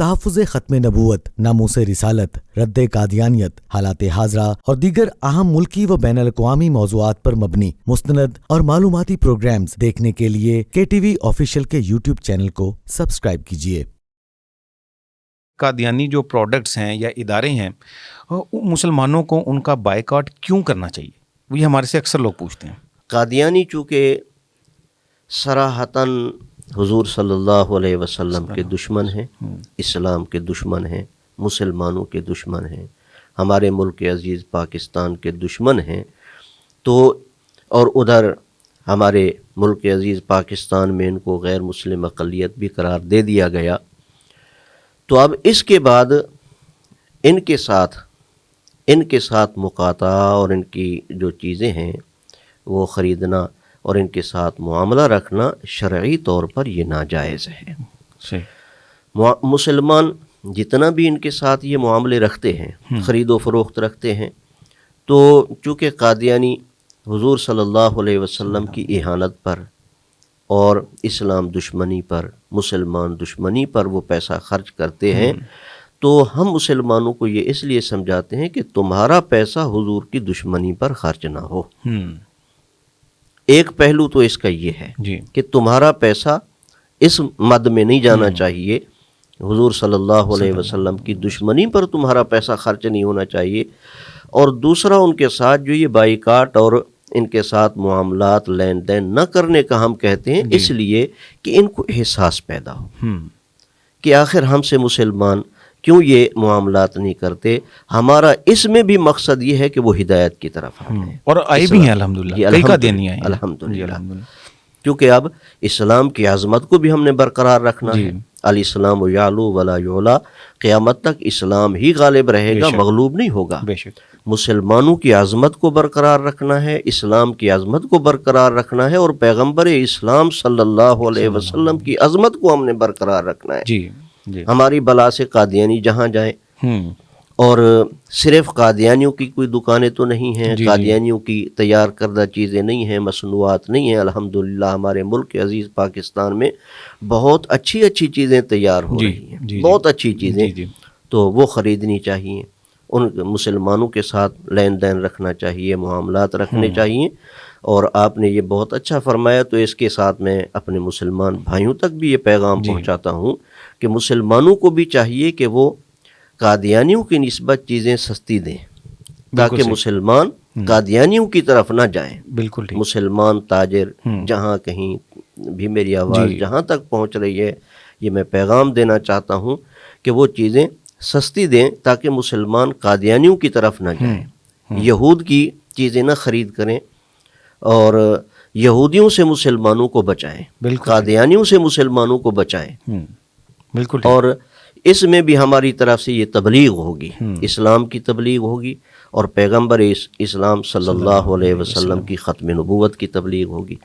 تحفظ ختم نبوت، ناموس رسالت، رد قادیانیت، حالات حاضرہ اور دیگر اہم ملکی و بین الاقوامی موضوعات پر مبنی مستند اور معلوماتی پروگرامز دیکھنے کے لیے KTV آفیشیل کے YouTube چینل کو سبسکرائب کیجیے۔ قادیانی جو پروڈکٹس ہیں یا ادارے ہیں، مسلمانوں کو ان کا بائیکاٹ کیوں کرنا چاہیے؟ یہ ہمارے سے اکثر لوگ پوچھتے ہیں۔ قادیانی چونکہ صراحتاً حضور صلی اللہ علیہ وسلم کے دشمن ہیں، اسلام کے دشمن ہیں، مسلمانوں کے دشمن ہیں، ہمارے ملک عزیز پاکستان کے دشمن ہیں، تو اور ادھر ہمارے ملک عزیز پاکستان میں ان کو غیر مسلم اقلیت بھی قرار دے دیا گیا۔ تو اب اس کے بعد ان کے ساتھ مقاطعہ اور ان کی جو چیزیں ہیں وہ خریدنا اور ان کے ساتھ معاملہ رکھنا شرعی طور پر یہ ناجائز ہے۔ مسلمان جتنا بھی ان کے ساتھ یہ معاملے رکھتے ہیں، خرید و فروخت رکھتے ہیں، تو چونکہ قادیانی حضور صلی اللہ علیہ وسلم کی اہانت پر اور اسلام دشمنی پر، مسلمان دشمنی پر وہ پیسہ خرچ کرتے ہیں، تو ہم مسلمانوں کو یہ اس لیے سمجھاتے ہیں کہ تمہارا پیسہ حضور کی دشمنی پر خرچ نہ ہو۔ ایک پہلو تو اس کا یہ ہے کہ تمہارا پیسہ اس مد میں نہیں جانا چاہیے، حضور صلی اللہ علیہ وسلم کی دشمنی پر تمہارا پیسہ خرچ نہیں ہونا چاہیے، اور دوسرا ان کے ساتھ جو یہ بائیکاٹ اور ان کے ساتھ معاملات لین دین نہ کرنے کا ہم کہتے ہیں اس لیے کہ ان کو احساس پیدا ہو کہ آخر ہم سے مسلمان کیوں یہ معاملات نہیں کرتے، ہمارا اس میں بھی مقصد یہ ہے کہ وہ ہدایت کی طرف آئیں، اور آئے بھی ہیں الحمدللہ، کئی قادیانی آئے ہیں الحمدللہ، کیونکہ اب اسلام کی عظمت کو بھی ہم نے برقرار رکھنا ہے۔ الاسلام یعلو ولا یعلا، قیامت تک اسلام ہی غالب رہے گا، مغلوب نہیں ہوگا۔ مسلمانوں کی عظمت کو برقرار رکھنا ہے، اسلام کی عظمت کو برقرار رکھنا ہے، اور پیغمبر اسلام صلی اللہ علیہ وسلم کی عظمت کو ہم نے برقرار رکھنا ہے۔ ہماری بلا سے قادیانی جہاں جائیں، اور صرف قادیانیوں کی کوئی دکانیں تو نہیں ہیں، قادیانیوں کی تیار کردہ چیزیں نہیں ہیں، مصنوعات نہیں ہیں، الحمدللہ ہمارے ملک عزیز پاکستان میں بہت اچھی اچھی چیزیں تیار ہو رہی ہیں، بہت اچھی چیزیں، تو وہ خریدنی چاہیے، ان مسلمانوں کے ساتھ لین دین رکھنا چاہیے، معاملات رکھنے چاہیے۔ اور آپ نے یہ بہت اچھا فرمایا، تو اس کے ساتھ میں اپنے مسلمان بھائیوں تک بھی یہ پیغام پہنچاتا ہوں کہ مسلمانوں کو بھی چاہیے کہ وہ قادیانیوں کی نسبت چیزیں سستی دیں، تاکہ مسلمان قادیانیوں کی طرف نہ جائیں۔ بالکل مسلمان تاجر جہاں کہیں بھی میری آواز جہاں تک پہنچ رہی ہے، یہ میں پیغام دینا چاہتا ہوں کہ وہ چیزیں سستی دیں تاکہ مسلمان قادیانیوں کی طرف نہ جائیں، یہود کی چیزیں نہ خرید کریں، اور یہودیوں سے مسلمانوں کو بچائیں، قادیانیوں سے مسلمانوں کو بچائیں۔ بالکل، اور اس میں بھی ہماری طرف سے یہ تبلیغ ہوگی، اسلام کی تبلیغ ہوگی، اور پیغمبر اسلام صلی اللہ علیہ وسلم کی ختم نبوت کی تبلیغ ہوگی۔